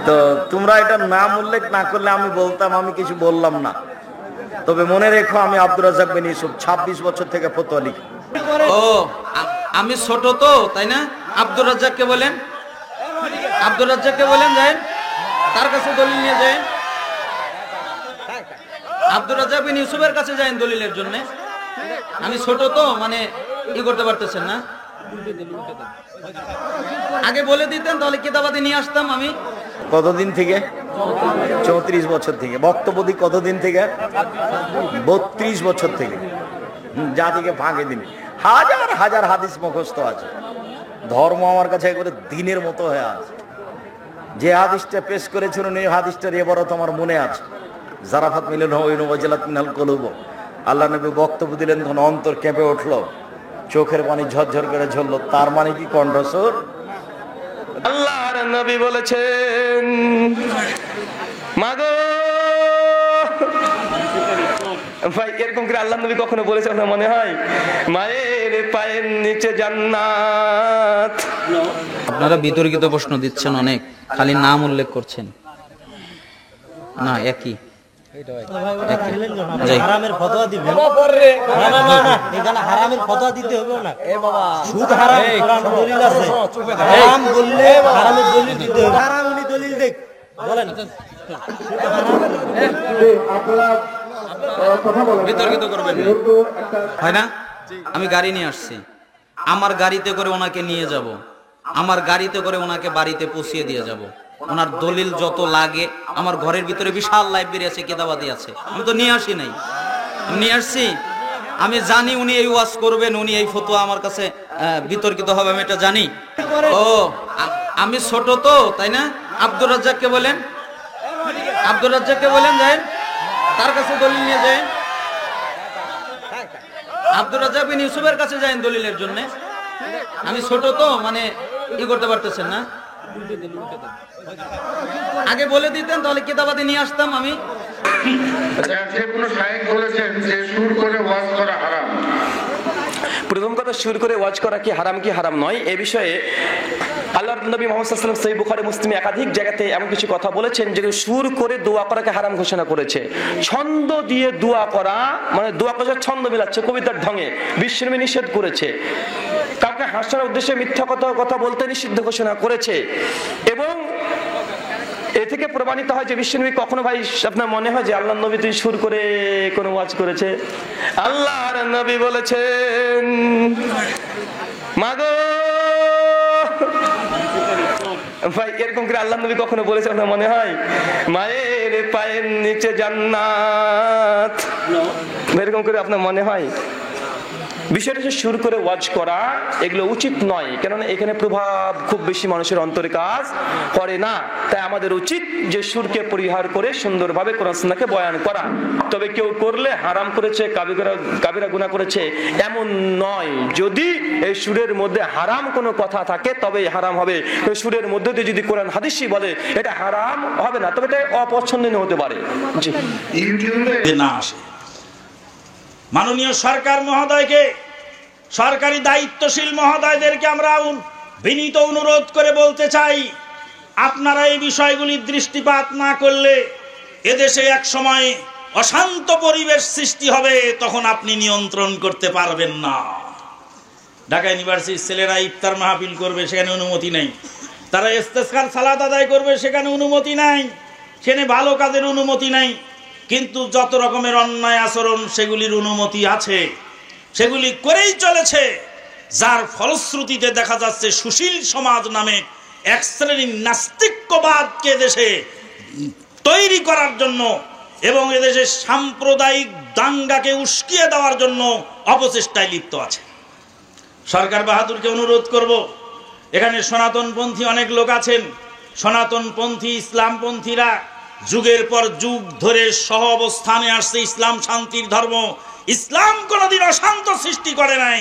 তো তোমরা এটা নাম উল্লেখ না করলে আমি বলতাম আমি কিছু বললাম না। তবে মনে রেখো আমি আব্দুর রাজ্জাক বিন ইউসুফ 26 বছর থেকে ফতোয়া লিখি। ও আমি ছোট তো তাই না? আব্দুর রাজ্জাককে বলেন, আব্দুর রাজ্জাককে বলেন, যাই তার কাছে দলিল নিয়ে যাই। আব্দুর রাজ্জাক বিন ইউসুফের কাছে যাই দলিলের জন্য। আমি ছোট তো মানে ই করতে পারতেছেন না, আগে বলে দিতেন তাহলে কিতাবাদি নিয়ে আসতাম আমি। কতদিন থেকে? 34 বছর থেকে। বক্তব্য দিই কতদিন থেকে? 32 বছর থেকে। জাতিকে ফাঁকে দিন। হাজার হাজার হাদিস মুখস্থ আছে। ধর্ম আমার কাছে একবারে দিনের মতো হয়ে আছে। যে হাদিসটা পেশ করেছিল ওই হাদিসটার এবারও আমার মনে আছে। জারাফাত মিলন ওয়াজিলাত মিনাল কুলুব। আল্লাহ নবী বক্তব্য দিলেন তখন অন্তর কেঁপে উঠলো, চোখের পানি ঝরঝর করে ঝরলো। তার মানে কি কণ্ঠস্বর? আল্লাহর নবী বলেছেন, মাগো ভাই, এরকম করে আল্লাহ নবী কখনো বলেছে আপনার মনে হয়? মায়ের পায়ের নিচে জান্নাত। আপনারা বিতর্কিত প্রশ্ন দিচ্ছেন অনেক, খালি নাম উল্লেখ করছেন না। একই হারামের ফতোয়া দিবেন এখানে, হারামের ফতোয়া দিতে হবে না। সুদ হারাম, কোরআন দলিল আছে। হারাম বললে হারামের দলিল দিতে হবে। হারাম উনি দলিল দেখ বলেন। বিতর্কিত করবেন হয় না? আমি গাড়ি নিয়ে আসছি, আমার গাড়িতে করে ওনাকে নিয়ে যাব, আমার গাড়িতে করে ওনাকে বাড়িতে পৌঁছিয়ে দিয়ে যাব। ওনার দলিল যত লাগে, আমার ঘরের ভিতরে বিশাল লাইব্রেরি আছে, কিতাবাদি আছে, আমি তো নিয়ে আসি নাই, আমি নিয়ে আসছি। আমি জানি উনি এই ওয়াজ করবেন, উনি এই ফতোয়া আমার কাছে বিতর্কিত হবে, আমি এটা জানি। ও আমি ছোট তো তাই না? আব্দুর রাজ্জাককে বলেন, আব্দুর রাজ্জাককে বলেন, যাই তার কাছে দলিল নিয়ে যাই। আব্দুর রাজ্জাক বিন ইউসুফের কাছে যাই দলিলের জন্য। আমি ছোট তো মানে ই করতে পারতেছেন না, আগে বলে দিতেন তাহলে কিতাবাদি নিয়ে আসতাম আমি। প্রথম কথা, সুর করে ওয়াজ করা কি হারাম কি হারাম নয়, এ বিষয়ে আল্লাহর নবী মুহাম্মদ সাল্লাল্লাহু আলাইহি ওয়াসাল্লাম সহিহ বুখারী মুসলিমে একাধিক জায়গাতে এমন কিছু কথা বলেছেন যেগুলো সুর করে দোয়া করাকে হারাম ঘোষণা করেছে। ছন্দ দিয়ে দোয়া করা মানে দোয়া করার ছন্দ মিলাচ্ছে কবিতার ঢঙে, বিশ্বনবী নিষেধ করেছে। কাউকে হাসানোর উদ্দেশ্যে মিথ্যা কথা বলতে নিষিদ্ধ ঘোষণা করেছে। এবং এ থেকে প্রমাণিত হয় যে বিশ্বনবী কখনো, ভাই আপনার মনে হয় যে আল্লাহর নবী তুই সুর করে কোনো ওয়াজ করেছে? আল্লাহর নবী বলেছেন, মাগো ভাই, এরকম করে আল্লাহর নবী কখনো বলেছে আপনার মনে হয়? মায়ের পায়ের নিচে জান্নাত। এরকম করে আপনার মনে হয়? বিষয়টা হচ্ছে সুর করে ওয়াজ করা এগুলো উচিত নয়, কেননা এখানে প্রভাব খুব বেশি মানুষের অন্তরে কাজ করে না। তাই আমাদের উচিত যে সুরকে পরিহার করে সুন্দরভাবে কোরআন সুন্নাহকে বয়ান করা। তবে কেউ করলে হারাম করেছে, কাবিরা গুনাহ করেছে এমন নয়। যদি এই সুরের মধ্যে হারাম কোনো কথা থাকে তবে হারাম হবে। সুরের মধ্যে দিয়ে যদি কোরআন হাদিসই বলে এটা হারাম হবে না, তবে এটা অপছন্দনীয় হতে পারে। জি, ইউটিউবে না আসে। মাননীয় সরকার মহোদয়কে, সরকারি দায়িত্বশীল মহোদয়দেরকে আমরা বিনীত অনুরোধ করে বলতে চাই, আপনারা এই বিষয়গুলির দৃষ্টিপাত না করলে এদেশে এক সময় অশান্ত পরিবেশ সৃষ্টি হবে, তখন আপনি নিয়ন্ত্রণ করতে পারবেন না। ঢাকা ইউনিভার্সিটির ছেলেরা ইফতার মাহফিল করবে, সেখানে অনুমতি নেই। তারা ইস্তেসকার সালাত আদায় করবে, সেখানে অনুমতি নাই। সেখানে ভালো কাজের অনুমতি নাই। কিন্তু যত রকমের অন্যায় আচরণ সেগুলির অনুমতি আছে, সেগুলি করেই চলেছে। যার ফলশ্রুতিতে দেখা যাচ্ছে সুশীল সমাজ নামে এক শ্রেণীর নাস্তিক্যবাদকে দেশে তৈরি করার জন্য এবং এদেশে সাম্প্রদায়িক দাঙ্গাকে উস্কিয়ে দেওয়ার জন্য অপচেষ্টায় লিপ্ত আছে। সরকার বাহাদুরকে অনুরোধ করব, এখানে সনাতনপন্থী অনেক লোক আছেন। সনাতনপন্থী ইসলামপন্থীরা যুগের পর যুগ ধরে সহ অবস্থানে আসছে। ইসলাম শান্তির ধর্ম। ইসলাম কোনোদিন অশান্ত সৃষ্টি করে নাই।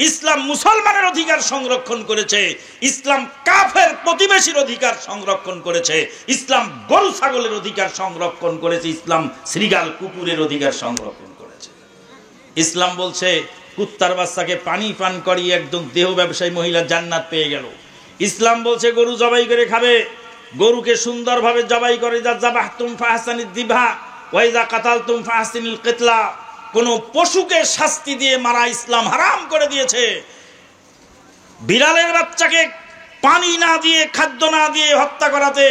ইসলাম মুসলমানের অধিকার সংরক্ষণ করেছে। ইসলাম কাফের প্রতিবেশীর অধিকার সংরক্ষণ করেছে। ইসলাম গরু ছাগলের অধিকার সংরক্ষণ করেছে। ইসলাম শ্রীগাল কুকুরের অধিকার সংরক্ষণ করেছে। ইসলাম বলছে কুত্তার বাচ্চাকে পানি পান করিয়ে একদম দেহ ব্যবসায়ী মহিলা জান্নাত পেয়ে গেল। ইসলাম বলছে গরু জবাই করে খাবে, গরুকে সুন্দরভাবে জবাই করে, যা যাবাহতুম ফাহসানিদ যিবহা ওয়া ইযা কাতালতুম ফাহসিনুল কিতলা। কোন পশুকে শাস্তি দিয়ে মারা ইসলাম হারাম করে দিয়েছে। বিড়ালের বাচ্চাকে পানি না দিয়ে, খাদ্য না দিয়ে হত্যা করাতে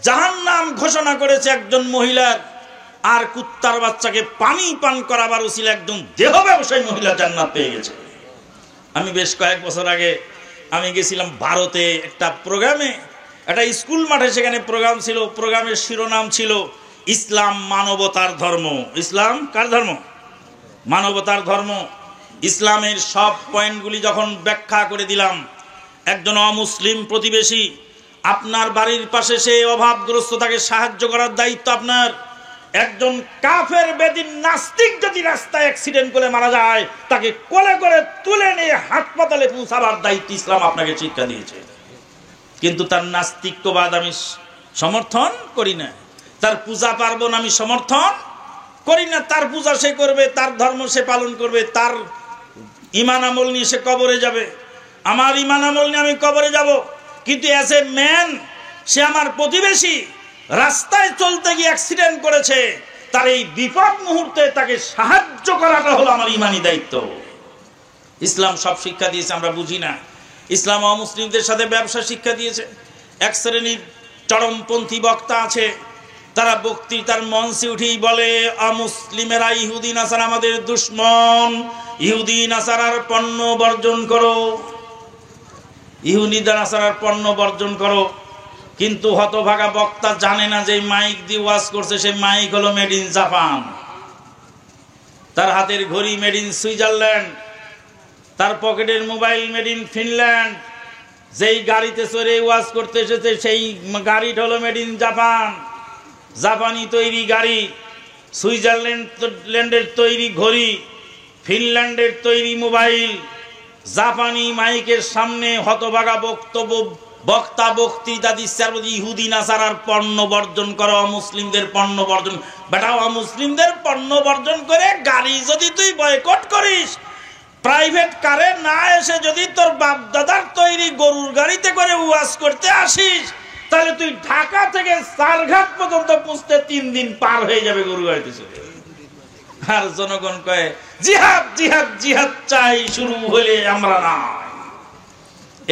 জাহান্নাম ঘোষণা করেছে একজন মহিলার, আর কুত্তার বাচ্চাকে পানি পান করাবার উসিলা একজন দেহ ব্যবসায়ী মহিলা জান্নাত পেয়ে গেছে। আমি বেশ কয়েক বছর আগে আমি গেছিলাম ভারতে একটা প্রোগ্রামে, একটা স্কুল মাঠে, সেখানে প্রোগ্রাম ছিল। প্রোগ্রামের শিরোনাম ছিল ইসলাম মানবতার ধর্ম। ইসলাম কার ধর্ম? মানবতার ধর্ম। ইসলামের সব পয়েন্টগুলি যখন ব্যাখ্যা করে দিলাম, একজন অমুসলিম প্রতিবেশী, আপনার বাড়ির পাশে সে অভাবগ্রস্ত, তাকে সাহায্য করার দায়িত্ব আপনার। একজন কাফের বেদিন নাস্তিক যদি রাস্তায় অ্যাক্সিডেন্ট করে মারা যায়, তাকে কোলে করে তুলে নিয়ে হাসপাতালে পৌঁছাবার দায়িত্ব ইসলাম আপনাকে শিক্ষা দিয়েছে। কিন্তু তার নাস্তিক্যবাদ আমি সমর্থন করি না, তার পূজা পার্বণ আমি সমর্থন করি না। তার পূজা সে করবে, তার ধর্ম সে পালন করবে, তার ঈমান আমল নিয়ে সে কবরে যাবে। আমার ঈমান আমল নিয়ে আমি কবরে যাব, কিন্তু অ্যাজ এ ম্যান সে আমার প্রতিবেশী, রাস্তায় চলতে গিয়ে অ্যাক্সিডেন্ট করেছে, তার এই বিপদ মুহূর্তে তাকে সাহায্য করাটা হলো আমার ঈমানি দায়িত্ব। ইসলাম সব শিক্ষা দিয়েছে, আমরা বুঝি না। ইসলাম অমুসলিমদের সাথে ব্যবসা শিক্ষা দিয়েছে। এক শ্রেণীর চরমপন্থী বক্তা আছে, তারা বক্তৃতার মঞ্চে উঠেই বলে অমুসলিমেরা ইহুদি নাসারা আমাদের দুশমন, ইহুদি নাসারার পণ্য বর্জন করো, ইহুদি নাসারার পণ্য বর্জন করো। কিন্তু হতভাগা বক্তা জানে না যে মাইক দিয়ে ওয়াজ করছে, সেই মাইক হলো মেড ইন জাপান, তার হাতের ঘড়ি মেড ইন সুইজারল্যান্ড, তার পকেটের মোবাইল মেড ইন ফিনল্যান্ড, যেই গাড়িতে চড়ে ওয়াজ করতে এসেছে সেই গাড়িটা হলো মেড ইন জাপান, জাপানি তৈরি গাড়ি, সুইজারল্যান্ডের তৈরি ঘড়ি, ফিনল্যান্ডের তৈরি মোবাইল, জাপানি মাইকের সামনে হতভাগা বক্তা বক্তৃতা দিচ্ছে ইহুদি নাসারার পণ্য বর্জন করো, মুসলিমদের পণ্য বর্জন। বেটা, মুসলিমদের পণ্য বর্জন করে গাড়ি যদি তুই বয়কট করিস, প্রাইভেট কারে না এসে যদি তোর বাপ দাদার তৈরি গরুর গাড়িতে করে ওয়াজ করতে আসিস, তাহলে তুই ঢাকা থেকে সারঘাট পর্যন্ত পৌঁছতে 3 দিন পার হয়ে যাবে গরু গাড়িতে চলে। আর জনগণ কয় জিহাদ জিহাদ জিহাদ চাই, শুরু হলে আমরা না।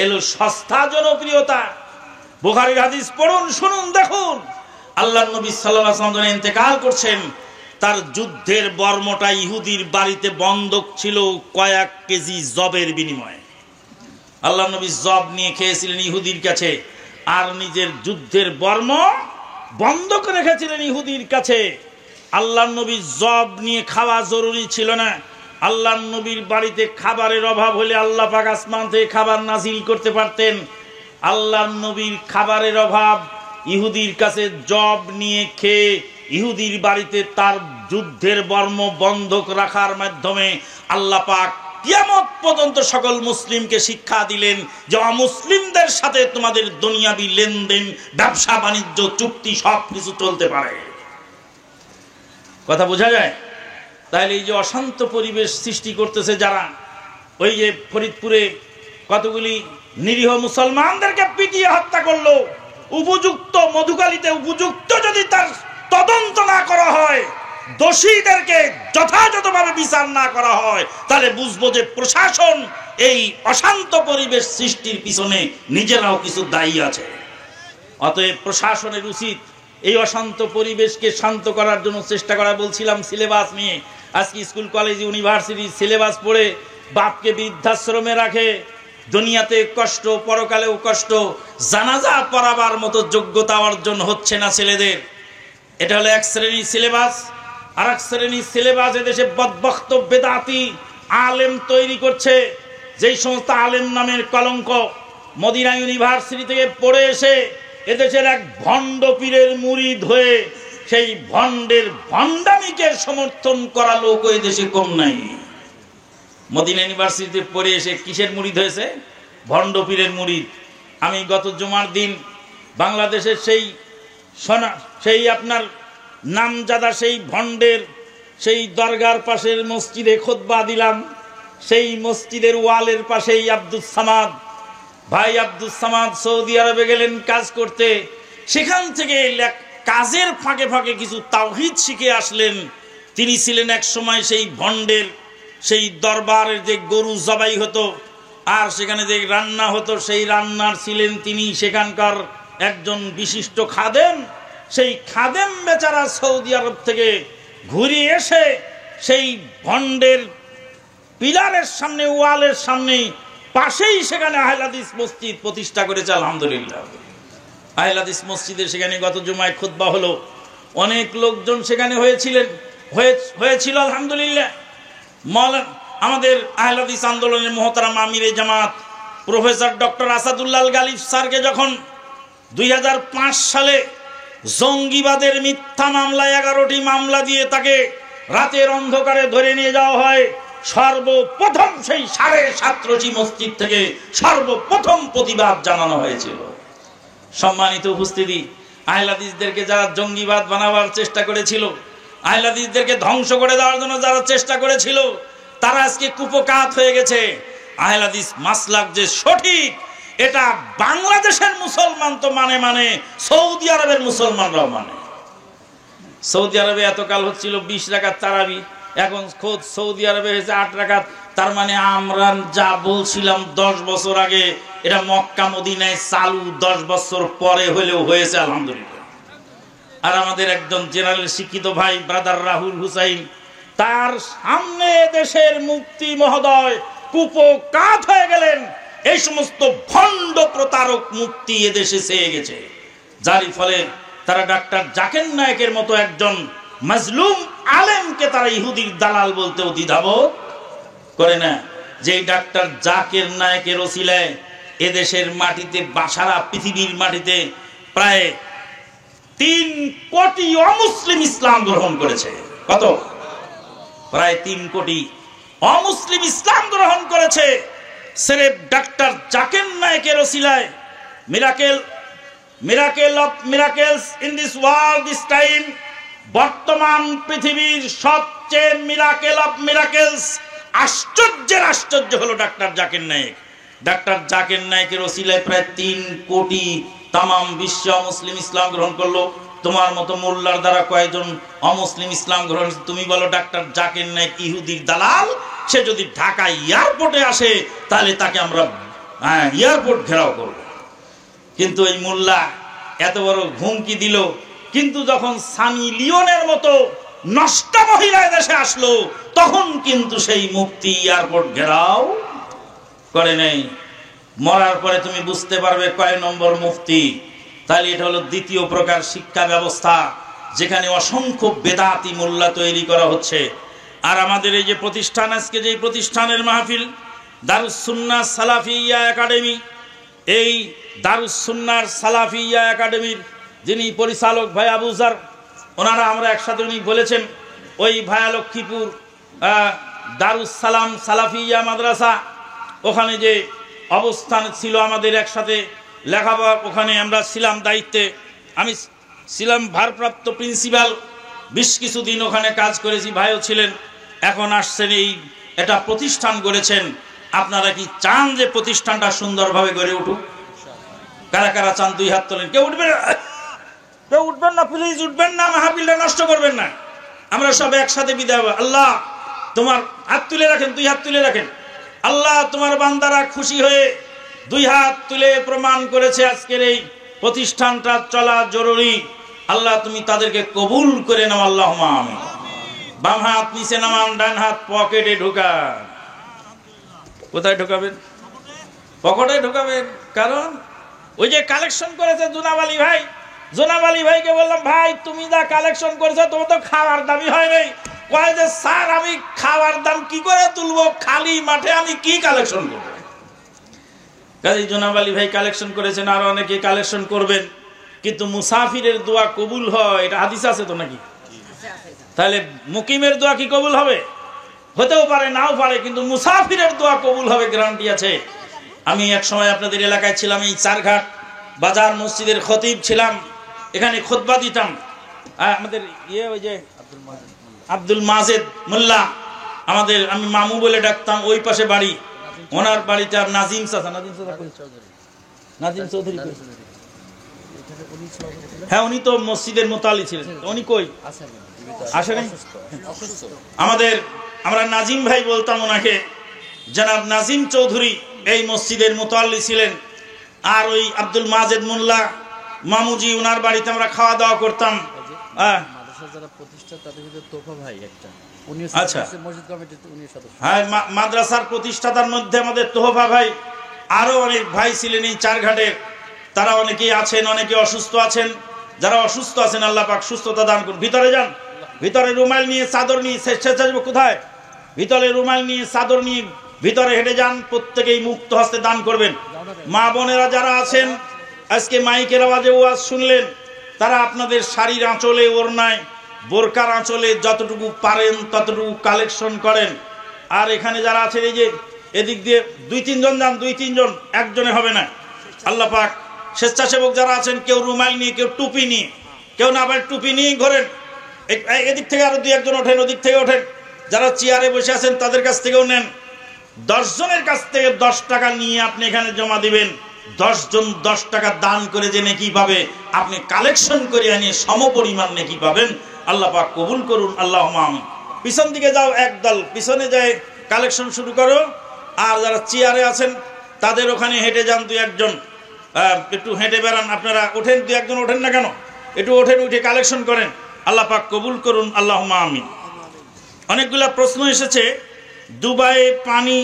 এলো সস্তা জনপ্রিয়তা। বুখারীর হাদিস পড়ুন, শুনুন, দেখুন। আল্লাহর নবী সাল্লাল্লাহু আলাইহি ওয়াসাল্লাম যখন ইন্তেকাল করছেন, তার যুদ্ধের বর্মটা ইহুদির বাড়িতে বন্ধক ছিল কয়েক কেজি জবের বিনিময়ে। আল্লাহর নবী জব নিয়ে খেয়েছিলেন ইহুদির কাছে, আর নিজের যুদ্ধের বর্ম বন্ধক রেখেছিলেন ইহুদির কাছে। আল্লাহর নবীর জব নিয়ে খাওয়া জরুরি ছিল না। আল্লাহর নবীর বাড়িতে খাবারের অভাব হলে আল্লাহ পাক আসমান থেকে খাবার নাজিল করতে পারতেন। আল্লাহর নবীর খাবারের অভাব, ইহুদির কাছে জব নিয়ে খেয়ে ইহুদির বাড়িতে তার যুদ্ধের বর্ম বন্ধক রাখার মাধ্যমে আল্লাহ পাক কিয়ামত পর্যন্ত সকল মুসলিমকে শিক্ষা দিলেন যে অমুসলিমদের সাথে তোমাদের দুনিয়াবি লেনদেন, ব্যবসা বাণিজ্য, চুক্তি সবকিছু চলতে পারে। কথা বোঝা যায়? তাহলে এই যে অশান্ত পরিবেশ সৃষ্টি করতেছে যারা, ওই যে ফরিদপুরে কতগুলি নিরীহ মুসলমানদেরকে পিটিয়ে হত্যা করলো, উপযুক্ত মধুকালীতে উপযুক্ত যদি তার তদন্ত না করা হয়, দোষীদেরকে যথাযথভাবে বিচার না করা হয়, তাহলে বুঝবো যে প্রশাসন এই অশান্ত পরিবেশ সৃষ্টির পিছনে নিজেরাও কিছু দায়ী আছে। অতএব প্রশাসনের উচিত এই অশান্ত পরিবেশকে শান্ত করার জন্য চেষ্টা করা। বলছিলাম সিলেবাস নিয়ে, আজকে স্কুল কলেজ ইউনিভার্সিটি সিলেবাস পড়ে বাপকে বৃদ্ধাশ্রমে রাখে, দুনিয়াতে কষ্ট, পরকালেও কষ্ট, জানাজা পড়াবার মতো যোগ্যতা অর্জন হচ্ছে না ছেলেদের। এটা হলো এক শ্রেণীর সিলেবাস। আর এক শ্রেণীর সিলেবাস এদেশে বদবক্ত বেদাতি আলেম তৈরি করছে, যেই সমস্ত আলেম নামের কলঙ্ক। মদিনা ইউনিভার্সিটি থেকে পড়ে এসে এদেশের এক ভণ্ড পীরের মুরিদ হয়ে সেই ভণ্ডের ভণ্ডামিকে সমর্থন করা লোক এই দেশে কম নাই। মদিনা ইউনিভার্সিটিতে পড়ে এসে কিসের মুরিদ হয়েছে? ভণ্ড পীরের মুরিদ। আমি গত জুমার দিন বাংলাদেশের সেই আপনার নামজাদা সেই ভণ্ডের সেই দরগার পাশের মসজিদে খুতবা দিলাম। সেই মসজিদের ওয়ালের পাশেই আব্দুস সামাদ ভাই, আব্দুস সামাদ সৌদি আরবে গেলেন কাজ করতে। সেখান থেকে কাজের ফাঁকে ফাঁকে কিছু তাওহীদ শিখে আসলেন। তিনি ছিলেন এক সময় সেই ভণ্ডের সেই দরবারের যে গরু জবাই হতো আর সেখানে যে রান্না হতো, সেই রান্নার ছিলেন তিনি সেখানকার একজন বিশিষ্ট খাদেম। সেই খাদেম বেচারা সৌদি আরব থেকে ঘুরে এসে সেই ভণ্ডের পিলারের সামনে, ওয়ালের সামনে পাশেই সেখানে আহলে হাদিস মসজিদ প্রতিষ্ঠা করেছে। আলহামদুলিল্লাহ, আহলে হাদিস মসজিদে সেখানে গত জুমায় খুতবা হলো, অনেক লোকজন সেখানে হয়েছিল। আলহামদুলিল্লাহ, আমাদের আহলে হাদিস আন্দোলনের মুহতারাম আমিরে জামাত প্রফেসর ডক্টর আসাদুল্লাহ গালিব স্যারকে যখন 2005 সালে জঙ্গিবাদের মিথ্যা মামলায় 11টি মামলা দিয়ে তাকে রাতের অন্ধকারে ধরে নিয়ে যাওয়া হয়, সর্বপ্রথম সেই 7.5 মসজিদ থেকে সর্বপ্রথম প্রতিবাদ জানানো হয়েছিল। সম্মানিত উপস্থিতি, আহলে হাদিসদেরকে যারা জঙ্গিবাদ বানাবার চেষ্টা করেছিল, আহলে হাদিসদেরকে ধ্বংস করে দেওয়ার জন্য যারা চেষ্টা করেছিল, তারা আজকে কুপকাত হয়ে গেছে। আহলে হাদিস মাসলাক যে সঠিক, এটা বাংলাদেশের মুসলমান তো মানে সৌদি আরবের মুসলমানরাও মানে। সৌদি আরবে এতকাল হচ্ছিল 20 রাকাত তারাবি, এখন খোদ সৌদি আরবে হয়েছে 8 রাকাত। তার মানে আমরা যা বলছিলাম 10 বছর আগে, এটা মক্কা মদিনায় চালু 10 বছর পরে হলেও হয়েছে। আলহামদুলিল্লাহ। আর আমাদের একজন জেনারেল শিক্ষিত ভাই ব্রাদার রাহুল হুসাইন, তার সামনে দেশের মুফতি মহোদয় কুপকাত হয়ে গেলেন। এই সমস্ত ভণ্ড প্রতারক মুফতি এদেশে চেয়ে গেছে, যারই ফলে তারা ডাক্তার জাকির নায়েকের মতো একজন মাজলুম আলেমকে তারা ইহুদির দালাল বলতেও দ্বিধাবোধ করে না। যেই ডাক্তার জাকির নায়েকের ওসিলায় এদেশের মাটিতে, সারা পৃথিবীর মাটিতে প্রায় 3 কোটি অমুসলিম ইসলাম গ্রহণ করেছে। কত? প্রায় 3 কোটি অমুসলিম ইসলাম গ্রহণ করেছে সেরেফ ডাক্তার জাকির নায়েকের ওসিলায়। Miracle of miracles in this world this time, বর্তমান পৃথিবীর সবচেয়ে মিরাকেল অফ মিরাকেলস, আশ্চর্যের আশ্চর্য হলো ডাক্তার জাকির নায়েক। ডাক্তার জাকির নায়েকের ওসিলায় প্রায় 3 কোটি তামাম বিশ্ব অমুসলিম ইসলাম গ্রহণ করলো। তোমার মতো মোল্লার দ্বারা কয়েকজন অমুসলিম ইসলাম গ্রহণ? তুমি বলো ডাক্তার জাকির নায়েক ইহুদির দালাল। সে যদি ঢাকা এয়ারপোর্টে আসে তাহলে তাকে আমরা এয়ারপোর্ট ঘেরাও করব। কিন্তু এই মোল্লা এত বড় হুমকি দিল, কিন্তু যখন সানি লিওনের মতো নষ্ট মহিলা দেশে আসলো, তখন কিন্তু সেই মুফতি এয়ারপোর্ট ঘেরাও করে নেই। মরার পরে তুমি বুঝতে পারবে কয় নম্বর মুফতি। তাহলে এটা হলো দ্বিতীয় প্রকার শিক্ষা ব্যবস্থা, যেখানে অসংখ্য বেদাতি মোল্লা তৈরি করা হচ্ছে। আর আমাদের এই যে প্রতিষ্ঠান, আজকে যে প্রতিষ্ঠানের মাহফিল, দারুস সুন্নাহ সালাফিয়া একাডেমি, এই দারুস সুন্নাহ সালাফিয়া একাডেমির যিনি পরিচালক ভাই আবু জার, ওনারা আমরা একসাথে, উনি বলেছেন ওই ভায়া লক্ষ্মীপুর দারুস সালাম সালাফিয়া মাদ্রাসা, ওখানে যে অবস্থান ছিল আমাদের একসাথে লেখাপড়া, ওখানে আমরা ছিলাম দায়িত্বে। আমি ছিলাম ভারপ্রাপ্ত প্রিন্সিপাল, 20 কিছুদিন ওখানে কাজ করেছি, ভাইও ছিলেন। এখন আসছেন, এটা প্রতিষ্ঠান গড়েছেন। আপনারা কি চান যে প্রতিষ্ঠানটা সুন্দরভাবে গড়ে উঠুক? কারা কারা চান? 2 হাত তোলেন। কেউ উঠবেন? কেউ উঠবেন না, প্লিজ উঠবেন না, মাহফিলটা নষ্ট করবেন না। আমরা সব একসাথে বিদায়। আল্লাহ তোমার হাত তুলে রাখেন, 2 হাত তুলে রাখেন। আল্লাহ তোমার বান্দারা খুশি হয়ে 2 হাত তুলে প্রমাণ করেছে আজকের এই প্রতিষ্ঠানটা চলা জরুরি। আল্লাহ তুমি তাদেরকে কবুল করে নাও, আল্লাহুম্মা আমিন। বাম হাত নিচে নামান, ডান হাত পকেটে ঢোকান। কোথায় ঢোকাবেন? পকেটে ঢোকাবেন। কারণ ওই যে কালেকশন করেছে জোনাব আলী ভাই, জোনাব আলী ভাইকে বললাম, ভাই তুমি যা কালেকশন করেছো তোমার তো খাওয়ার দামই হয় নাই। কয় যে স্যার আমি খাওয়ার দাম কি করে তুলবো, খালি মাঠে আমি কি কালেকশন করবো? কাজী জোনাব আলী ভাই কালেকশন করেছেন, আর অনেকে কালেকশন করবেন। কিন্তু মুসাফিরের দোয়া কবুল হয়, এটা হাদিস আছে তো নাকি? তাহলে মুকিমের দোয়া কি কবুল হবে? হতেও পারে, নাও পারে, কিন্তু মুসাফিরের দোয়া কবুল হবে, গ্যারান্টি আছে। আমি এক সময় আপনাদের এলাকায় ছিলাম, এই চারঘাট বাজার মসজিদের খতিব ছিলাম, এখানে খুতবা দিতাম। আমাদের ওই যে আব্দুল মাজেদ মোল্লা, আমাদের আমি মামু বলে ডাকতাম, ওই পাশে বাড়ি, ওনার বাড়িতে নাজিম চাচা, নাজিম চৌধুরী হ্যাঁ, উনি তো মসজিদের মোতালি ছিলেন। উনি কই আসেনি? আমরা নাজিম ভাই বলতাম ওনাকে, জনাব নাজিম চৌধুরী এই মসজিদের মোতাল্লি ছিলেন। আর ওই আব্দুল মাজেদ মোল্লা মামুজি, ওনার বাড়িতে আমরা খাওয়া দাওয়া করতাম। আচ্ছা, হ্যাঁ, মাদ্রাসার প্রতিষ্ঠাতার মধ্যে আমাদের তোহফা ভাই, আরো অনেক ভাই ছিলেন এই চারঘাটের। তারা অনেকেই আছেন, অনেকে অসুস্থ আছেন। যারা অসুস্থ আছেন আল্লাহ পাক সুস্থতা দান করুন। ভিতরে যান, ভিতরে রুমাল নিয়ে চাদর নিয়ে, কোথায়? ভিতরে রুমাল নিয়ে চাদর নিয়ে ভিতরে হেঁটে যান, প্রত্যেকেই মুক্ত হস্তে দান করবেন। মা বোনেরা যারা আছেন, আজকে মাইকের আওয়াজে ওয়াজ শুনলেন, তারা আপনাদের শাড়ির আঁচলে, ওড়নায়, বোরকার আঁচলে যতটুকু পারেন ততটুকু কালেকশন করেন। আর এখানে যারা আছেন, এই যে এদিক দিয়ে 2-3 জন যান, 2-3 জন, একজনে হবে না। আল্লাহ পাক স্বেচ্ছাসেবক যারা আছেন, কেউ রুমাল নিয়ে, কেউ টুপি নিয়ে, কেউ না আবার টুপি নিয়ে ঘোরেন। এদিক থেকে আরো 2-1 জন ওঠেন, ওদিক থেকে ওঠেন। যারা চেয়ারে বসে আছেন তাদের কাছ থেকেও নেন। 10 জনের কাছ থেকে 10 টাকা নিয়ে আপনি এখানে জমা দিবেন। 10 জন 10 টাকা দান করে যে নেকি পাবে, আপনি কালেকশন করে আনিয়ে সমপরিমাণ নেকি পাবেন। আল্লাহ পাক কবুল করুন, আল্লাহুম্মা আমিন। পিছন দিকে যাও, একদল পিছনে যায় কালেকশন শুরু করো। আর যারা চেয়ারে আছেন তাদের ওখানে হেঁটে যান, 2-1 জন একটু হেঁটে বেড়ান। আপনারা ওঠেন, 2-1 জন ওঠেন না কেন, একটু ওঠেন, উঠে কালেকশন করেন। আল্লাহ পাক কবুল করুন, আল্লাহুম্মা আমিন। অনেকগুলা প্রশ্ন এসেছে। দুবাইয়ে পানি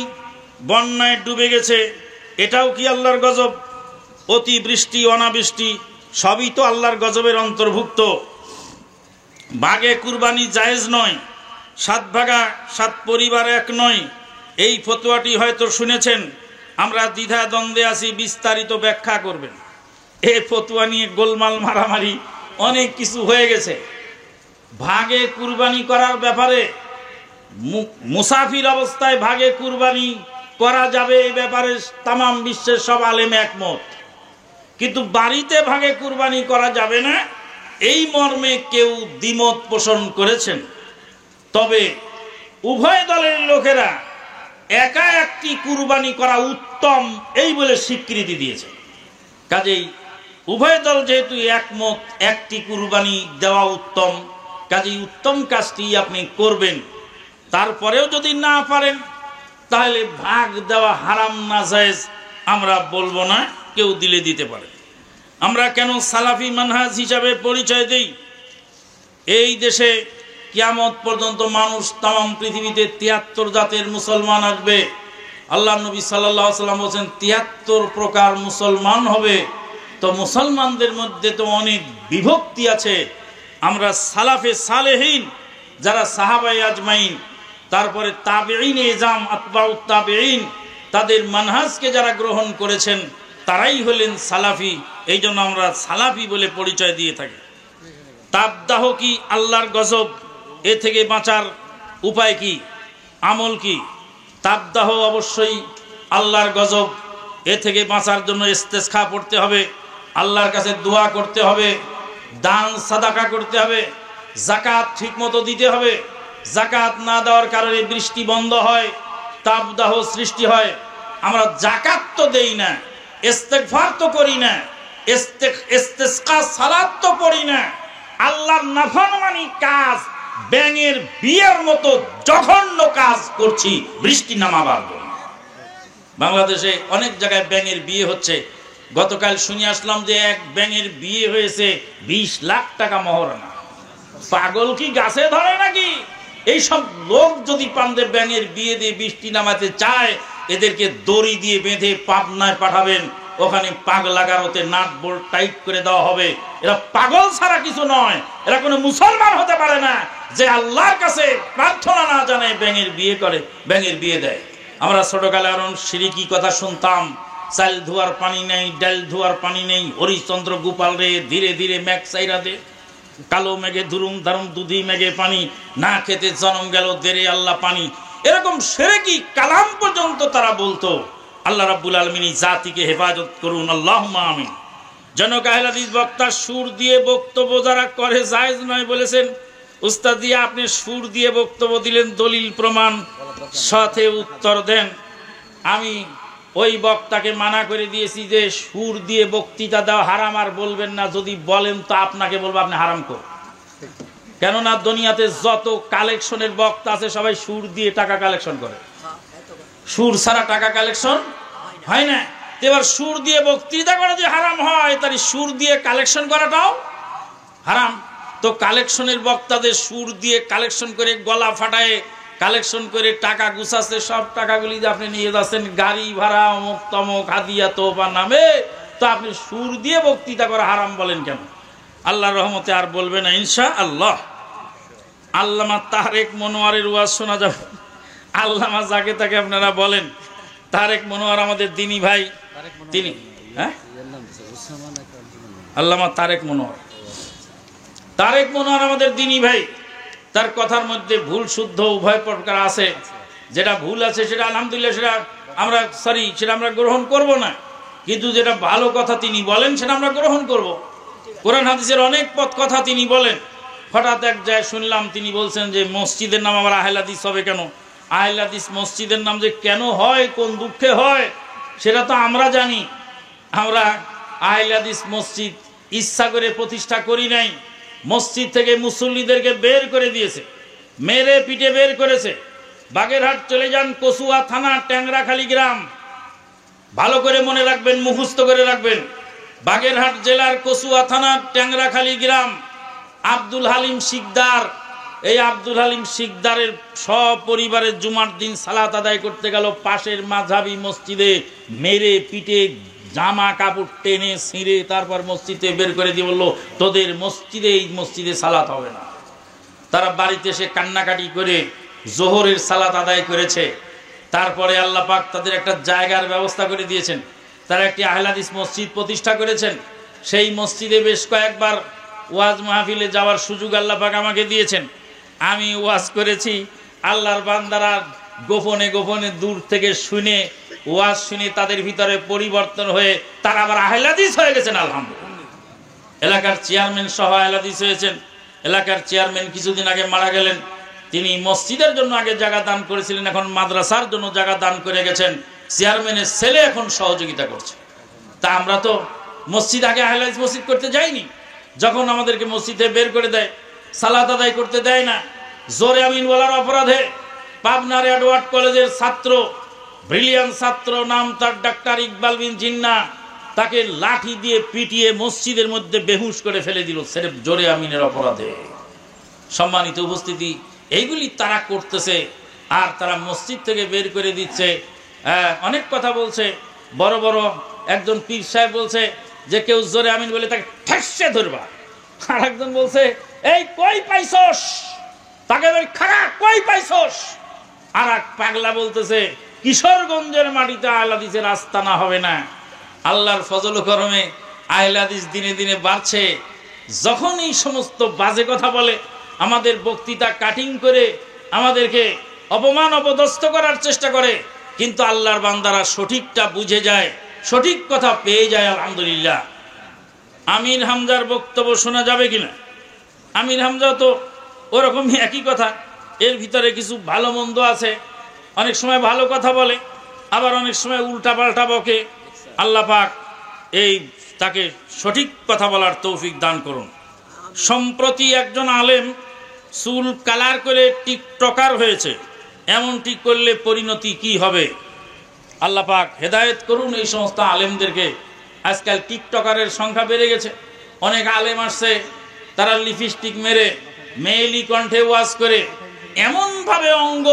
বন্যায় ডুবে গেছে, এটাও কি আল্লাহর গজব? অতিবৃষ্টি, অনাবৃষ্টি সবই তো আল্লাহর গজবের অন্তর্ভুক্ত। ভাগে কুরবানি জায়েজ নয়, 7 ভাগা 7 পরিবার এক নয়, এই ফতোয়াটি হয়তো শুনেছেন। আমরা দ্বিধা দ্বন্দ্বে আছি, বিস্তারিত ব্যাখ্যা করবেন। এই ফতোয়া নিয়ে গোলমাল, মারামারি, অনেক কিছু হয়ে গেছে। ভাগে কুরবানি করার ব্যাপারে, মুসাফির অবস্থায় ভাগে কুরবানি করা যাবে, এই ব্যাপারে তামাম বিশ্বের সব আলেম একমত। কিন্তু বাড়িতে ভাগে কুরবানি করা যাবে না, এই মর্মে কেউ দ্বিমত পোষণ করেছেন। তবে উভয় দলের লোকেরা একা একটি কুরবানি করা উত্তম, এই বলে স্বীকৃতি দিয়েছে। কাজেই উভয় দল যেহেতু একমত একটি কুরবানি দেওয়া উত্তম, কাজেই উত্তম কাজটি আপনি করবেন। তারপরেও যদি না পারেন, তাহলে ভাগ দেওয়া হারাম না জায়েজ আমরা বলবো না, কেউ দিলে দিতে পারে। আমরা কেন সালাফি মানহাজ হিসাবে পরিচয় দেই? এই দেশে কিয়ামত পর্যন্ত মানুষ, তাম পৃথিবীতে 73 জাতের মুসলমান আসবে। আল্লাহ নবী সাল্লাল্লাহু আলাইহি ওয়াসাল্লাম বলেন 73 প্রকার মুসলমান হবে। তো মুসলমানদের মধ্যে তো অনেক বিভক্তি আছে। আমরা সালাফে সালেহিন, যারা সাহাবায়ে আজমাইন, তারপরে তাবেঈন ইজাম, আতবাউত তাবেঈন, তাদের মানহাজকে যারা গ্রহণ করেছেন, তারাই হলেন সালাফি। এই জন্য আমরা সালাফি বলে পরিচয় দিয়ে থাকি। তাবদাহ কি আল্লাহর গজব? এ থেকে বাঁচার উপায় কি, আমল কি? তাবদাহ অবশ্যই আল্লাহর গজব। এ থেকে বাঁচার জন্য ইস্তেসখা পড়তে হবে, আল্লাহর কাছে দোয়া করতে হবে, দান সাদাকা করতে হবে, যাকাত ঠিকমতো দিতে হবে। যাকাত না দেওয়ার কারণে বৃষ্টি বন্ধ হয়, তাবদাহ সৃষ্টি হয়। আমরা যাকাত তো দেই না, ইস্তেগফার তো করি না, ইস্তেসকা সালাত তো পড়ি না। আল্লাহর নাফরমানি কাজ, ব্যাঙের বিয়ের মতো জঘন্য কাজ করছি বৃষ্টি নামাবার জন্য। বাংলাদেশে অনেক জায়গায় ব্যাঙের বিয়ে হচ্ছে। গতকাল শুনে আসলাম যে এক ব্যাঙের বিয়ে হয়েছে 20 লাখ টাকা মহরানা। পাগল কি গাছে ধরে নাকি? এইসব লোক যদি পান্ডে ব্যাঙের বিয়ে দিয়ে বৃষ্টি নামাতে চায়, এদেরকে দড়ি দিয়ে বেঁধে পাবনায় পাঠাবেন। ওখানে পাগলা গারোতে নাট বোল্ট টাইট করে দেওয়া হবে। এরা পাগল ছাড়া কিছু নয়। এরা কোনো মুসলমান হতে পারে না যে আল্লাহর কাছে প্রার্থনা না জানে ব্যাঙের বিয়ে করে, ব্যাঙের বিয়ে দেয়। আমরা ছোটকালে আরো শিরিকি কথা শুনতাম, চাল ধোয়ার পানি নেই, ডাল ধোয়ার পানি নেই, হরিশ্চন্দ্র গোপাল রে ধীরে ধীরে মেঘ চাইরা দে, কালো মেঘে ধুরুম ধারুম দুধি মেঘে পানি, না খেতে জনম গেল দেরে আল্লাহ পানি। এরকম শিরকি কালাম পর্যন্ত তারা বলতো। আল্লাহ রাব্বুল আলামিন জাতিকে হেফাজত করুন, আল্লাহুম্মা আমিন। জনক আহলে হাদিস বক্তা সুর দিয়ে বক্তব্য যারা করে জায়েজ নয় বলেছেন। উস্তাদ দিয়া আপনি সুর দিয়ে বক্তব্য দিলেন, দলিল প্রমাণ সাথে উত্তর দেন। আমি ওই বক্তাকে মানা করে দিয়েছি যে সুর দিয়ে বক্তৃতা দেওয়া হারাম, আর বলবেন না, যদি বলেন তো আপনাকে বলবো আপনি হারাম কর। কেননা দুনিয়াতে যত কালেকশনের বক্তা আছে সবাই সুর দিয়ে টাকা কালেকশন করে, সুর ছাড়া টাকা কালেকশন হয় না। এবার সুর দিয়ে বক্তৃতা করা যে হারাম হয়, তার সুর দিয়ে কালেকশন করাটাও হারাম। তো কালেকশনের বক্তাদের সুর দিয়ে কালেকশন করে গলা ফাটায় কালেকশন করে টাকা গুছাচ্ছে, সব টাকাগুলি যে আপনি নিয়ে যাচ্ছেন গাড়ি ভাড়া অমুক তমুক হাদিয়া তোবা নামে, তো আপনি সুর দিয়ে বক্তৃতা করা হারাম বলেন কেন? আল্লাহর রহমতে আর বলবে না ইনশাআল্লাহ। আল্লামা তারেক মনোয়ারের ওয়াজ শোনা যাবে। আল্লামা যাকে তাকে আপনারা বলেন, তারেক মনোয়ার আমাদের দিনী ভাই, তিনি আল্লামা তারেক মনোয়ার আমাদের দিনী ভাই। তার কথার মধ্যে ভুল শুদ্ধ উভয় প্রকার আছে। যেটা ভুল আছে সেটা আলহামদুলিল্লাহ সেটা আমরা গ্রহণ করব না, কিন্তু যেটা ভালো কথা তিনি বলেন সেটা আমরা গ্রহণ করব। কোরআন হাদিসের অনেক পথ কথা তিনি বলেন। হঠাৎ এক জায়গায় শুনলাম তিনি বলছেন যে মসজিদের নাম আবার আহলে হাদিস হবে কেন? আহলে হাদিস মসজিদের নাম যে কেন হয়, কোন দুঃখে হয়, সেটা তো আমরা জানি। আমরা আহলে হাদিস মসজিদ ইচ্ছা করে প্রতিষ্ঠা করি নাই। মসজিদ থেকে মুসল্লিদেরকে বের করে দিয়েছে, মেরে পিটে বের করেছে। বাগেরহাট চলে যান, কচুয়া থানা, ট্যাংরাখালী গ্রাম, ভালো করে মনে রাখবেন, মুখস্থ করে রাখবেন। বাগেরহাট জেলার কচুয়া থানার ট্যাংরাখালী গ্রাম, আব্দুল হালিম শিকদার, এই আব্দুল হালিম শিকদারের সপরিবারের জুমার দিন সালাত আদায় করতে গেল পাশের মাযহাবী মসজিদে, মেরে পিটে জামা কাপড় টেনে ছিঁড়ে তারপর মসজিদে বের করে দিয়ে বললো তোদের মসজিদে, এই মসজিদে সালাত হবে না। তারা বাড়িতে এসে কান্নাকাটি করে জোহরের সালাত আদায় করেছে। তারপরে আল্লাহ পাক তাদের একটা জায়গার ব্যবস্থা করে দিয়েছেন, তারা একটি আহলে হাদিস মসজিদ প্রতিষ্ঠা করেছেন। সেই মসজিদে বেশ কয়েকবার ওয়াজ মাহফিলে যাওয়ার সুযোগ আল্লাহ পাক আমাকে দিয়েছেন। আমি ওয়াজ করেছি, আল্লাহর বান্দারা গোপনে গোপনে দূর থেকে শুনে, ওয়াজ শুনে তাদের ভিতরে পরিবর্তন হয়ে তারা আবার আহলে হাদিস হয়ে গেছেন আলহামদুলিল্লাহ। এলাকার চেয়ারম্যান সহ আহলে হাদিস হয়েছেন। এলাকার চেয়ারম্যান কিছুদিন আগে মারা গেলেন। তিনি মসজিদের জন্য আগে জায়গা দান করেছিলেন, এখন মাদ্রাসার জন্য জায়গা দান করে গেছেন। চেয়ারম্যানের ছেলে এখন সহযোগিতা করছে। তা আমরা তো মসজিদ আগে আহলে হাদিস মসজিদ করতে যাইনি। যখন আমাদেরকে মসজিদে বের করে দেয়, সালাত আদায় করতে দেয় না, জোরে আমিন বলার অপরাধে পাবনার এডওয়ার্ড কলেজের ছাত্র, ব্রিলিয়ান্ট ছাত্র, নাম তার ডাক্তার ইকবাল বিন জিন্না, তাকে লাঠি দিয়ে পিটিয়ে মসজিদের মধ্যে বেহুশ করে ফেলে দিল সেরে জোরে আমিনের অপরাধে। সম্মানিত উপস্থিতি, এইগুলি তারা করতেছে আর তারা মসজিদ থেকে বের করে দিচ্ছে। অনেক কথা বলছে। বড় বড় একজন পীর সাহেব বলছে যে কেউ জোরে আমিন বলে তাকে ঠেসে ধরবা। আর একজন বলছে এই কই পাইছস, তাকে খারা কই পাইছস। আর এক পাগলা বলতেছে কিশোরগঞ্জের মাটিতে আহলে হাদিসের আস্তানা হবে না। আল্লাহর ফজল ও করমে আহলে হাদিস দিনে দিনে বাড়ছে। যখন এই সমস্ত বাজে কথা বলে, আমাদের বক্তৃতা কাটিং করে আমাদেরকে অপমান অপদস্থ করার চেষ্টা করে, কিন্তু আল্লাহর বান্দারা সঠিকটা বুঝে যায়, সঠিক কথা পেয়ে যায় আলহামদুলিল্লাহ। আমির হামজার বক্তব্য শোনা যাবে কিনা? আমির হামজা তো ওরকমই একই কথা, এর ভিতরে কিছু ভালো মন্দ আছে। অনেক সময় ভালো কথা বলে, আবার অনেক সময় উল্টা পাল্টা বকে। আল্লাহ পাক এই তাকে সঠিক কথা বলার তৌফিক দান করুন। সম্প্রতি একজন আলেম চুল কালার করে টিকটকার হয়েছে। এমনটি করলে পরিণতি কি হবে? আল্লাহ পাক হেদায়েত করুন এই সমস্ত আলেমদেরকে। আজকাল টিকটকারের সংখ্যা বেড়ে গেছে। অনেক আলেম আসছে, তারা লিপস্টিক মেরে মেয়েলি কণ্ঠে ওয়াজ করে এমনভাবে অঙ্গ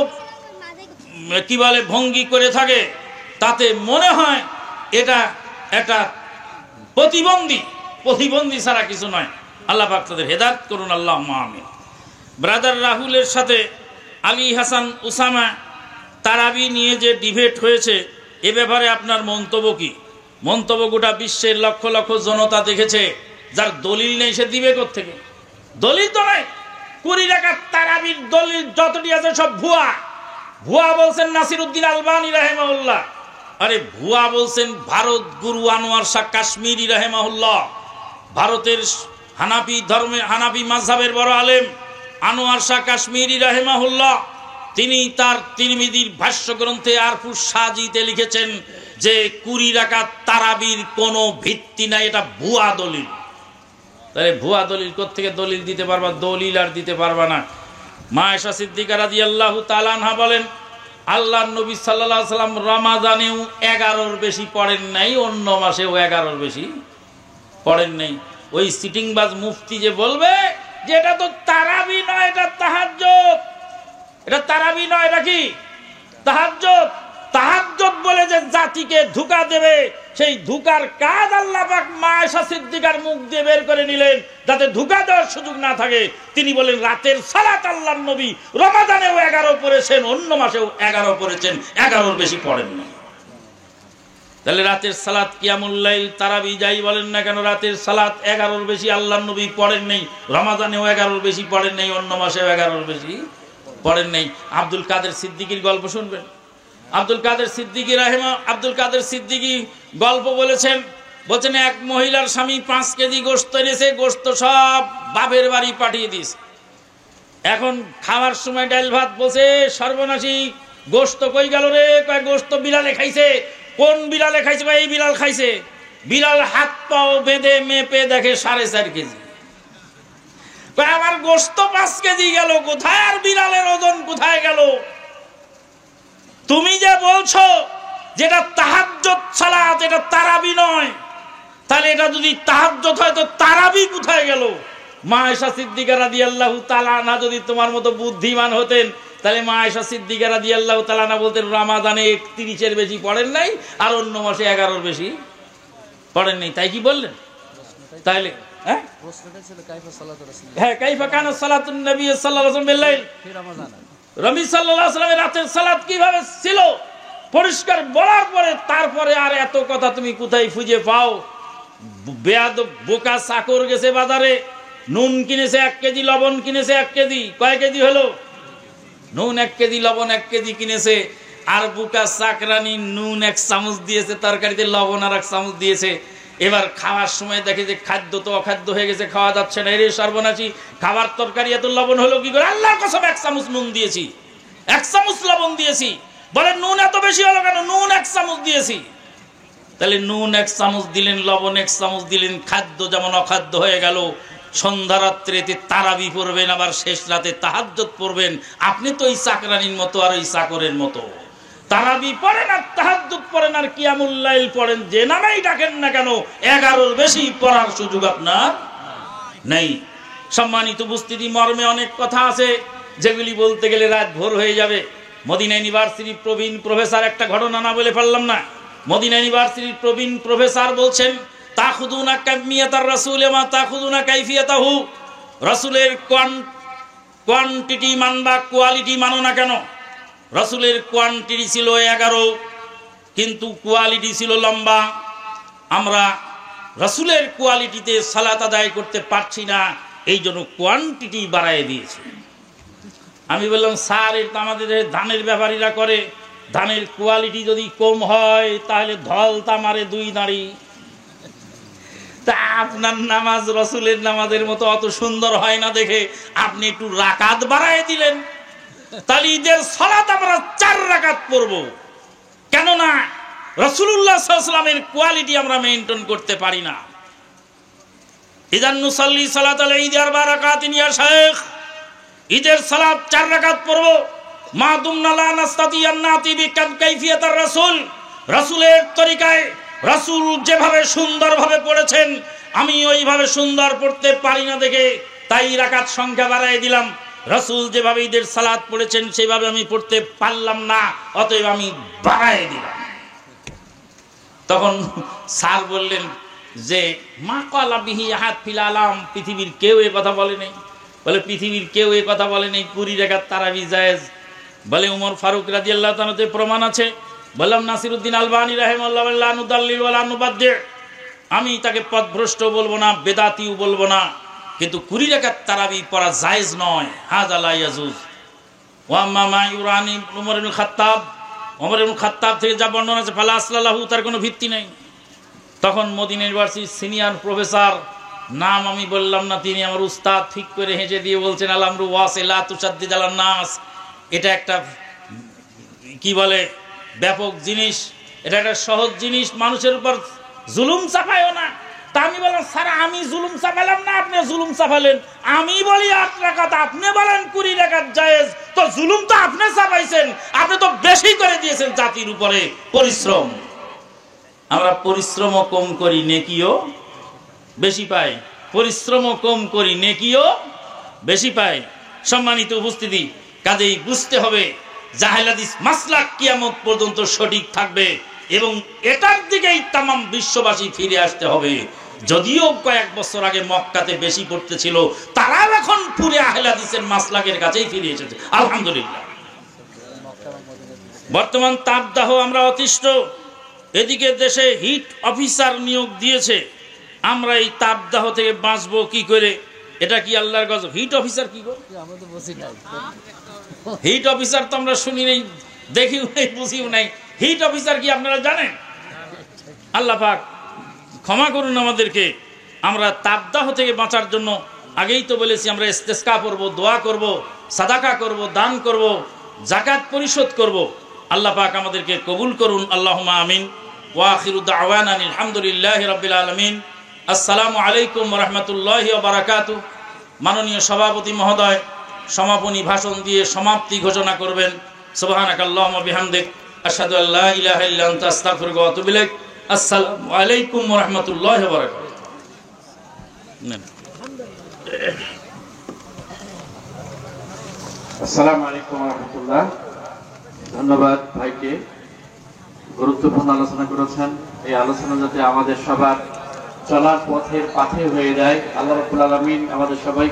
কি বলে ভঙ্গি করে থাকে, তাতে মনে হয় এটা একটা প্রতিবন্ধী ছাড়া কিছু নয়। আল্লাহ পাক তাদের হেদায়েত করুন, আল্লাহুম্মা আমিন। ব্রাদার রাহুলের সাথে আলী হাসান উসামা তারাবি নিয়ে যে ডিবেট হয়েছে, এ ব্যাপারে আপনার মন্তব্য কি? মন্তব্য গোটা বিশ্বের লক্ষ লক্ষ জনতা দেখেছে। যার দলিল নেই সে দিবে কোত্থেকে? দলিল তো নাই। 20 রাকাত তারাবির দলিল যতটি আছে সব ভুয়া। ভুয়া বলছেন নাসিরউদ্দিন আলবানী রাহিমাহুল্লাহ, আরে ভুয়া বলছেন ভারত গুরু আনোয়ার শাহ কাশ্মীরি রাহিমাহুল্লাহ। ভারতের হানাফি মাযহাবের বড় আলেম আনোয়ার শাহ কাশ্মীরি রাহিমাহুল্লাহ, তিনি তার তিরমিজির ভাষ্য গ্রন্থে আরফুস সাজিতে লিখেছেন যে 20 রাকাত তারাবির কোনো ভিত্তি নাই, এটা ভুয়া দলিল। তাহলে ভুয়া দলিল কোত্থেকে দলিল দিতে পারবা? দলিল আর দিতে পারবা না। মা আয়েশা সিদ্দিকা রাদিয়াল্লাহু তাআলা আনহা বলেন, আল্লাহর নবী সাল্লাল্লাহু আলাইহি সাল্লাম রমাদানেও 11-র বেশি পড়েন নাই, অন্য মাসেও 11-র বেশি পড়েন নাই। ওই সিটিংবাজ মুফতি যে বলবে যে এটা তো তারাবি নয়, এটা তাহাজ্জুদ, এটা তারাবি নয়, এটা কি তাহাজ্জুদ। তাহাজ্জুদ বলে যে জাতিকে ধোঁকা দেবে, সেই ধোঁকার কাজ আল্লাহ পাক মা আয়েশা সিদ্দিকার মুখ দিয়ে বের করে নিলেন, যাতে ধোঁকা দেওয়ার সুযোগ না থাকে। তিনি বলেন রাতের সালাত আল্লাহর নবী রমাদানেও 11 পড়েছেন, অন্য মাসেও 11 পড়েছেন, 11-র বেশি পড়েন না। তাহলে রাতের সালাত কিয়ামুল লাইল তারাবি যাই বলেন না কেন, রাতের সালাত 11-র বেশি আল্লাহর নবী পড়েন নেই, রমাদানেও 11-র বেশি পড়েন নেই, অন্য মাসেও 11-র বেশি পড়েন নেই। আব্দুল কাদের সিদ্দিকীর গল্প শুনবেন। আব্দুল কাদের সিদ্দিকী গল্প বলেছেন, বলছেন এক মহিলার স্বামী 5 কেজি গোশত এনেছে, গোশত সব বাপের বাড়ি পাঠিয়ে দিয়েছে। এখন খাওয়ার সময় ডাল ভাত, বলছে সর্বনাশী গোশত কই গেল রে? কয় গোশত বিড়ালে খাইছে। কোন বিড়ালে খাইছে? এই বিড়াল খাইছে। বিড়াল হাত পাও বেঁধে মেপে দেখে 4.5 কেজি। আমার গোশত 5 কেজি গেল কোথায়, আর বিড়ালের ওজন কোথায় গেল? তুমি যে বলছো যেটা তাহাজ্জুদ সালাত, এটা তারাবি নয়, তাহলে এটা যদি তাহাজ্জুদ হয় তো তারাবি কোথায় গেল? মা আয়েশা সিদ্দিকা রাদিয়াল্লাহু তাআলা আনহা যদি তোমার মতো বুদ্ধিমান হতেন, তাহলে মা আয়েশা সিদ্দিকা রাদিয়াল্লাহু তাআলা আনহা বলতেন রমাদানে 31-এর বেশি পড়েন নাই, আর অন্য মাসে 11-র বেশি পড়েন নাই। তাই কি বললেন? তাইলে হ্যাঁ, কাইফা কানা সালাতুন নবী সাল্লাল্লাহু আলাইহি ওয়াসাল্লাম বিল লাইল, নবী সাল্লাল্লাহু আলাইহি ওয়াসাল্লামের রাতের সালাত কিভাবে ছিল পরিষ্কার বলার পরে তারপরে আর এত কথা তুমি কোথায় খুঁজে পাও? বেয়াদব বোকা চাকর গেছে বাজারে, নুন কিনেছে 1 কেজি, লবণ কিনেছে 1 কেজি। কয় কেজি হলো? নুন 1 কেজি, লবণ 1 কেজি কিনেছে। আর বোকা চাকরানি নুন 1 চামচ দিয়েছে তরকারিতে, লবণ আর 1 চামচ দিয়েছে। এবার খাওয়ার সময় দেখে যে খাদ্য তো অখাদ্য হয়ে গেছে, খাওয়া যাচ্ছে না। এরে সর্বনাশী, খাবার তরকারি এত লবণ হলো কি করে? আল্লাহর কসম 1 চামচ নুন দিয়েছি, 1 চামচ লবণ দিয়েছি। বলে নুন এত বেশি হলো কেন? নুন 1 চামচ দিয়েছি। তাহলে নুন 1 চামচ দিলেন, লবণ 1 চামচ দিলেন, খাদ্য যেমন অখাদ্য হয়ে গেল। সন্ধ্যা রাত্রিতে তারাবি পড়বেন, আবার শেষ রাতে তাহাজ্জুদ পড়বেন। আপনি তো ওই চাকরানির মতো আর ওই চাকরের মতো। তারাবি পড়েন আর তাহাজ্জুদ পড়েন আর কিয়ামুল লাইল পড়েন, যে নামেই ডাকেন না কেন 11-র বেশি পড়ার সুযোগ আপনার নেই। সম্মানিত উপস্থিতি, মর্মে অনেক কথা আছে যেগুলি বলতে গেলে রাত ভোর হয়ে যাবে। মদিনা ইউনিভার্সিটির প্রবীণ প্রফেসর একটা ঘটনা না বলে পারলাম না। মদিনা ইউনিভার্সিটির প্রবীণ প্রফেসর বলছেন, তাখুদুনা কামিয়াতার রাসূল মা তাখুদুনা কাইফিয়াতাহু, রাসূলের কোয়ান্টিটি মানবা, কোয়ালিটি মানো না কেন? রাসূলের কোয়ান্টিটি ছিল 11, কিন্তু কোয়ালিটি ছিল লম্বা। আমরা রাসূলের কোয়ালিটিতে সালাত আদায় করতে পারছি না, এই জন্য কোয়ান্টিটি বাড়ায় দিয়েছি। আমি বললাম, স্যার এটা আমাদের ধানের ব্যাপারীরা করে, ধানের কোয়ালিটি যদি কম হয় তাহলে ধল তামারে 2 দাঁড়ি। তা আপনার নামাজ রাসূলের নামাজের মতো অত সুন্দর হয় না দেখে আপনি একটু রাকাত বাড়ায় দিলেন। তাহলে ঈদের সালাত আমরা 4 রাকাত পড়ব, কেননা রাসূলুল্লাহ সাল্লাল্লাহু আলাইহি ওয়াসাল্লামের কোয়ালিটি আমরা মেইনটেইন করতে পারি না। ইদান নুসাল্লি সালাতাল ঈদ 4 রাকাতিন ইয়া শাইখ, ঈদের সালাত 4 রাকাত পড়ব। মা দুমনা লা নাস্তাতিয়ান নাতি বিকাইফিয়াতার রাসূল, রাসূলের তরিকায় রাসূল যেভাবে সুন্দরভাবে পড়েছেন আমি ওইভাবে সুন্দর পড়তে পারি না দেখে তাই রাকাত সংখ্যা বাড়ায় দিলাম। রাসূল যেভাবে ঈদের সালাত পড়েছেন সেভাবে আমি পড়তে পারলাম না, অতএব আমি বাড়ায় দিলাম। তখন স্যার বললেন যে মা ক্বালা বিহি আহাদ ফিল আলাম, পৃথিবীর কেউ এই কথা বলে নাই। বলে পৃথিবীর কেউ এই কথা বলে নাই 20 রাকাত তারাবি জায়েজ। বলে উমর ফারুক রাদিয়াল্লাহু তাআলা তে প্রমাণ আছে। বললাম নাসিরউদ্দিন আলবানী রাহিমাহুল্লাহ লা নুদাল্লিল ওয়া লা নুবাদ্দি, আমি তাকে পথভ্রষ্ট বলবো না, বেদাতিও বলবো না, কিন্তু 20 রাকাত তারাবি পড়া জায়েজ নয়, হাযা লা ইয়াজুজ। ওয়া আম্মা মা ইউরানি উমর ইবনে খাত্তাব, ওমর ইবনে খাত্তাব থেকে যা বর্ণনা আছে ফালা আসলাহু, তার কোনো ভিত্তি নেই। তখন মদিনা ইউনিভার্সিটির সিনিয়র প্রফেসর, নাম আমি বললাম না, তিনি আমার উস্তাদ, ঠিক করে হেসে দিয়ে বলছেন আল আমরু ওয়াসিলা তুসাদ্দিদ আলান নাস, এটা একটা কি বলে ব্যাপক জিনিস, এটা একটা সহজ জিনিস, মানুষের উপর জুলুম চাপায়ও না। তা আমি বললাম স্যার আমি জুলুম চাপালাম না আপনি জুলুম চাপালেন, আমি বলি 8 রাকাত আপনি বলেন 20 রাকাত জায়েজ, তো জুলুম তো আপনি চাপাইছেন, আপনি তো বেশি করে দিয়েছেন জাতির উপরে পরিশ্রম। আমরা পরিশ্রমও কম করি নেকিও বেশি পাই, পরিশ্রমও কম করি নেকিও বেশি পাই। সম্মানিত উপস্থিতি, কাজেই বুঝতে হবে আহলে হাদিস মাসলাক কিয়ামত পর্যন্ত সঠিক থাকবে এবং এটার দিকেই তামাম বিশ্ববাসী ফিরে আসতে হবে। যদিও কয়েক বছর আগে মক্কাতে বেশি পড়তেছিল, তারাও এখন পুরে আহলে হাদিসের মাসলাকের কাছেই ফিরে এসেছে আলহামদুলিল্লাহ। বর্তমান তাপদাহ আমরা অতিষ্ঠ, এদিকে দেশে হিট অফিসার নিয়োগ দিয়েছে, আমরা এই তাপদাহ থেকে বাঁচবো কি করে? এটা কি আল্লাহর গজব? হিট অফিসার কি গো? হিট অফিসার তো আমরা শুনি নাই, দেখিও নাই, বুঝিও নাই। হিট অফিসার কি আপনারা জানেন? আল্লাহ পাক ক্ষমা করুন আমাদেরকে। আমরা তাপদাহ থেকে বাঁচার জন্য আগেই তো বলেছি আমরা ইস্তেসকা করব, দোয়া করব, সাদাকা করব, দান করব, যাকাত পরিশোধ করব। আল্লাহ পাক আমাদেরকে কবুল করুন, আল্লাহুম্মা আমিন। ওয়া আখিরু দাওয়ানা আলহামদুলিল্লাহি রাব্বিল আলামিন। আসসালামু আলাইকুম ওয়া রাহমাতুল্লাহি ওয়া বারাকাতুহু। মাননীয় সভাপতি মহোদয় সমাপনী ভাষণ দিয়ে সমাপ্তি ঘোষণা করবেন। সুবহানাকাল্লাহুম্মা বিহামদিক আশহাদু আল্লা ইলাহা ইল্লা আনতা আস্তাগফিরুকা ওয়া আতুবু ইলাইক। আসসালামু আলাইকুম ওয়া রাহমাতুল্লাহি ওয়া বারাকাতুহু। আসসালামু আলাইকুম ওয়া রাহমাতুল্লাহ। ধন্যবাদ ভাইকে, গুরুত্বপূর্ণ আলোচনা করেছেন। এই আলোচনা যাতে আমাদের সবার চলার পথের পাথে হয়ে যায়, আল্লাহ রাব্বুল আলামিন আমাদের সবাই